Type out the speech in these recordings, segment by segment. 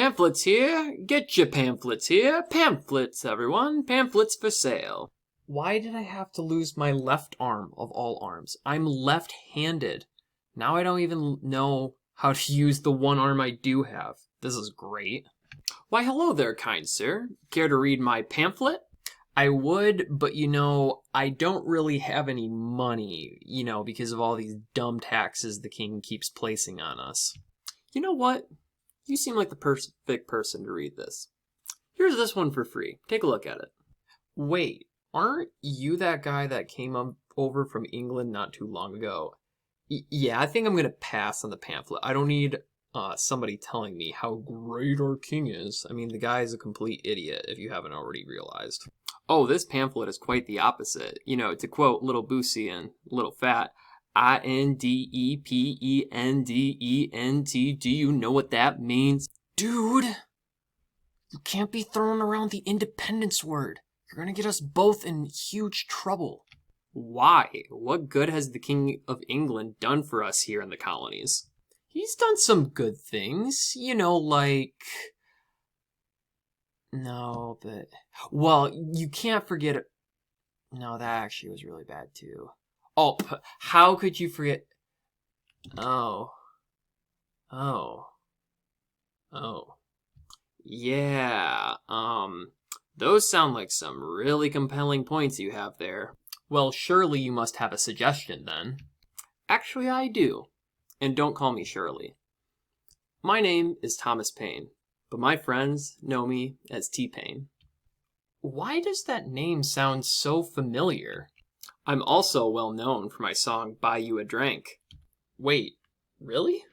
Pamphlets here. Get your pamphlets here. Pamphlets, everyone. Pamphlets for sale. Why did I have to lose my left arm of all arms? I'm left-handed. Now I don't even know how to use the one arm I do have. This is great. Why, hello there, kind sir. Care to read my pamphlet? I would, but I don't really have any money, because of all these dumb taxes the king keeps placing on us. You know what? You seem like the perfect person to read this. Here's this one for free. Take a look at it. Wait, aren't you that guy that came over from England not too long ago? Yeah, I think I'm going to pass on the pamphlet. I don't need somebody telling me how great our king is. I mean, the guy is a complete idiot, if you haven't already realized. Oh, this pamphlet is quite the opposite. To quote Little Boosie and Little Fat, INDEPENDENT. Do you know what that means? Dude, you can't be throwing around the independence word. You're gonna get us both in huge trouble. Why? What good has the King of England done for us here in the colonies? He's done some good things, like... No, but... Well, you can't forget... No, that actually was really bad, too. Oh, how could you forget... Oh. Yeah, those sound like some really compelling points you have there. Well, surely you must have a suggestion, then. Actually, I do. And don't call me Shirley. My name is Thomas Paine, but my friends know me as T-Pain. Why does that name sound so familiar? I'm also well known for my song, Buy You a Drink. Wait, really?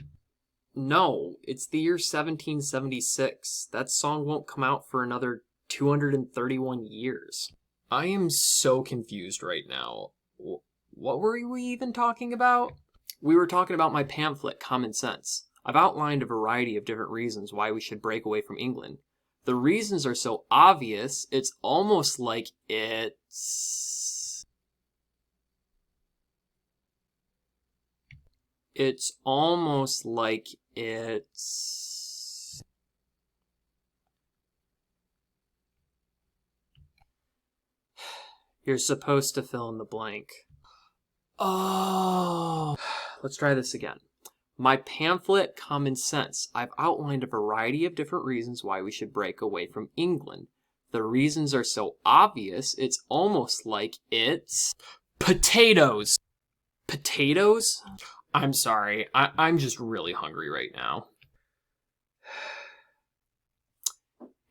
No, it's the year 1776. That song won't come out for another 231 years. I am so confused right now. What were we even talking about? We were talking about my pamphlet, Common Sense. I've outlined a variety of different reasons why we should break away from England. The reasons are so obvious, it's almost like it's almost like it's... You're supposed to fill in the blank. Oh. Let's try this again. My pamphlet, Common Sense. I've outlined a variety of different reasons why we should break away from England. The reasons are so obvious, it's almost like it's... Potatoes! Potatoes? I'm sorry, I'm just really hungry right now.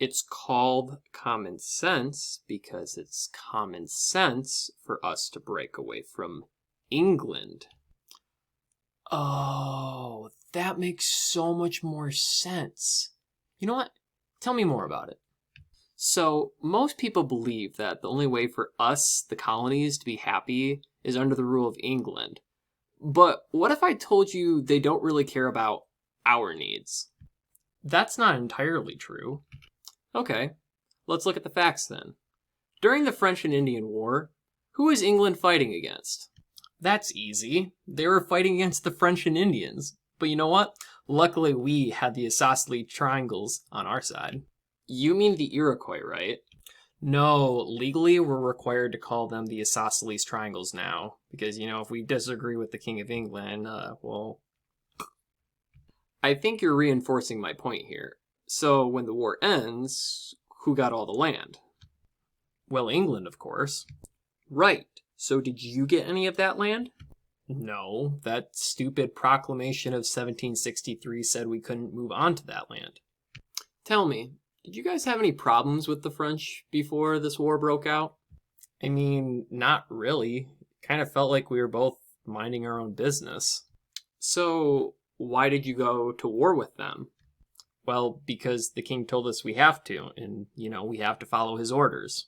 It's called Common Sense because it's common sense for us to break away from England. Oh, that makes so much more sense. You know what? Tell me more about it. So, most people believe that the only way for us, the colonies, to be happy is under the rule of England. But what if I told you they don't really care about our needs? That's not entirely true. Okay, let's look at the facts then. During the French and Indian War, who was England fighting against? That's easy. They were fighting against the French and Indians. But you know what? Luckily, we had the isosceles triangles on our side. You mean the Iroquois, right? No, legally we're required to call them the isosceles triangles now. Because, if we disagree with the King of England, well... I think you're reinforcing my point here. So, when the war ends, who got all the land? Well, England, of course. Right. So did you get any of that land? No, that stupid proclamation of 1763 said we couldn't move on to that land. Tell me, did you guys have any problems with the French before this war broke out? I mean, not really. Kind of felt like we were both minding our own business. So, why did you go to war with them? Well, because the king told us we have to, and, we have to follow his orders.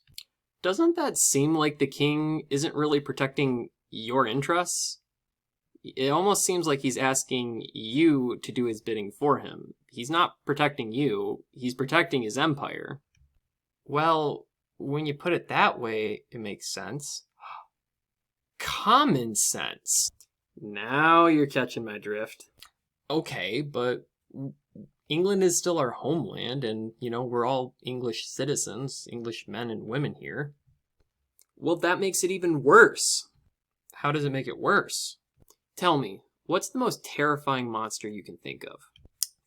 Doesn't that seem like the king isn't really protecting your interests? It almost seems like he's asking you to do his bidding for him. He's not protecting you, he's protecting his empire. Well, when you put it that way, it makes sense. Common sense. Now you're catching my drift. Okay, but England is still our homeland, and, we're all English citizens, English men and women here. Well, that makes it even worse. How does it make it worse? Tell me, what's the most terrifying monster you can think of?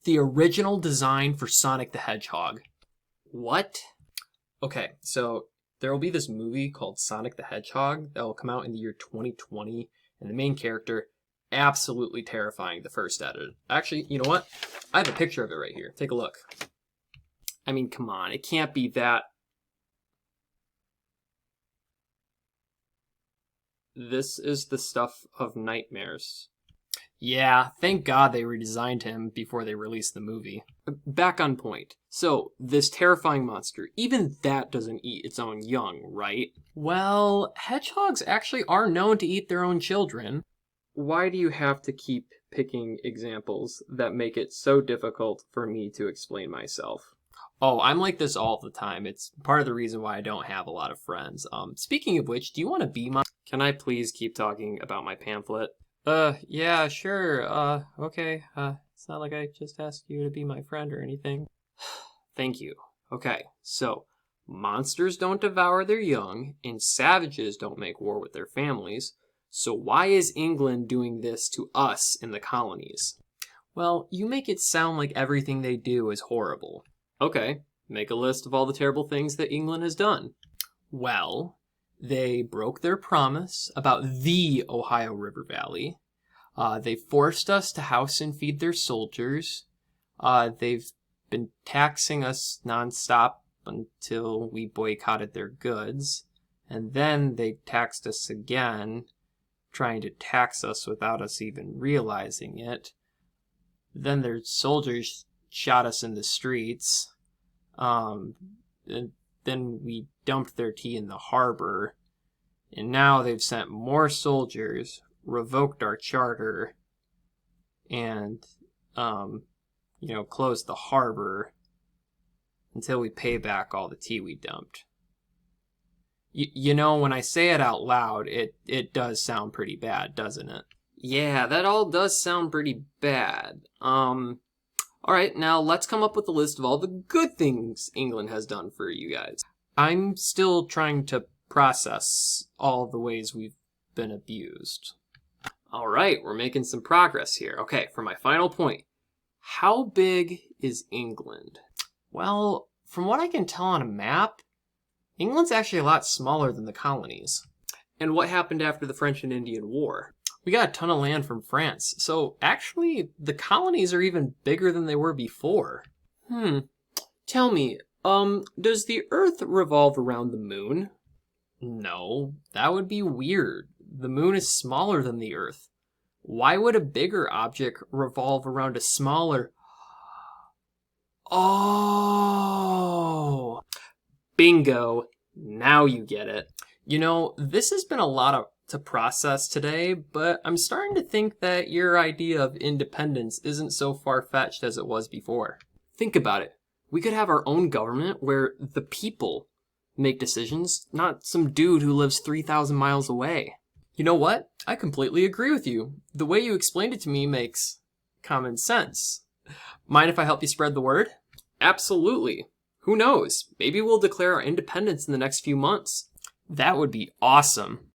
The original design for Sonic the Hedgehog. What? Okay, so there will be this movie called Sonic the Hedgehog that will come out in the year 2020, and the main character, absolutely terrifying, the first edit. Actually, you know what? I have a picture of it right here. Take a look. I mean, come on, it can't be that. This is the stuff of nightmares. Yeah, thank God they redesigned him before they released the movie. Back on point. So, this terrifying monster, even that doesn't eat its own young, right? Well, hedgehogs actually are known to eat their own children. Why do you have to keep picking examples that make it so difficult for me to explain myself? Oh, I'm like this all the time. It's part of the reason why I don't have a lot of friends. Speaking of which, do you want to be my... Can I please keep talking about my pamphlet? Yeah, sure, okay, it's not like I just asked you to be my friend or anything. Thank you. Okay, so, monsters don't devour their young, and savages don't make war with their families, so why is England doing this to us in the colonies? Well, you make it sound like everything they do is horrible. Okay, make a list of all the terrible things that England has done. Well, they broke their promise about the Ohio River Valley. They forced us to house and feed their soldiers. They've been taxing us nonstop until we boycotted their goods. And then they taxed us again, trying to tax us without us even realizing it. Then their soldiers shot us in the streets. And then we dumped their tea in the harbor, and now they've sent more soldiers, revoked our charter, and, closed the harbor until we pay back all the tea we dumped. When I say it out loud, it does sound pretty bad, doesn't it? Yeah, that all does sound pretty bad. Alright, now let's come up with a list of all the good things England has done for you guys. I'm still trying to process all the ways we've been abused. Alright, we're making some progress here. Okay, for my final point. How big is England? Well, from what I can tell on a map, England's actually a lot smaller than the colonies. And what happened after the French and Indian War? We got a ton of land from France, so actually the colonies are even bigger than they were before. Tell me, does the Earth revolve around the moon? No, that would be weird. The moon is smaller than the Earth. Why would a bigger object revolve around a smaller... Oh! Bingo! Now you get it. This has been a lot to process today, but I'm starting to think that your idea of independence isn't so far-fetched as it was before. Think about it. We could have our own government where the people make decisions, not some dude who lives 3,000 miles away. You know what? I completely agree with you. The way you explained it to me makes common sense. Mind if I help you spread the word? Absolutely. Who knows? Maybe we'll declare our independence in the next few months. That would be awesome.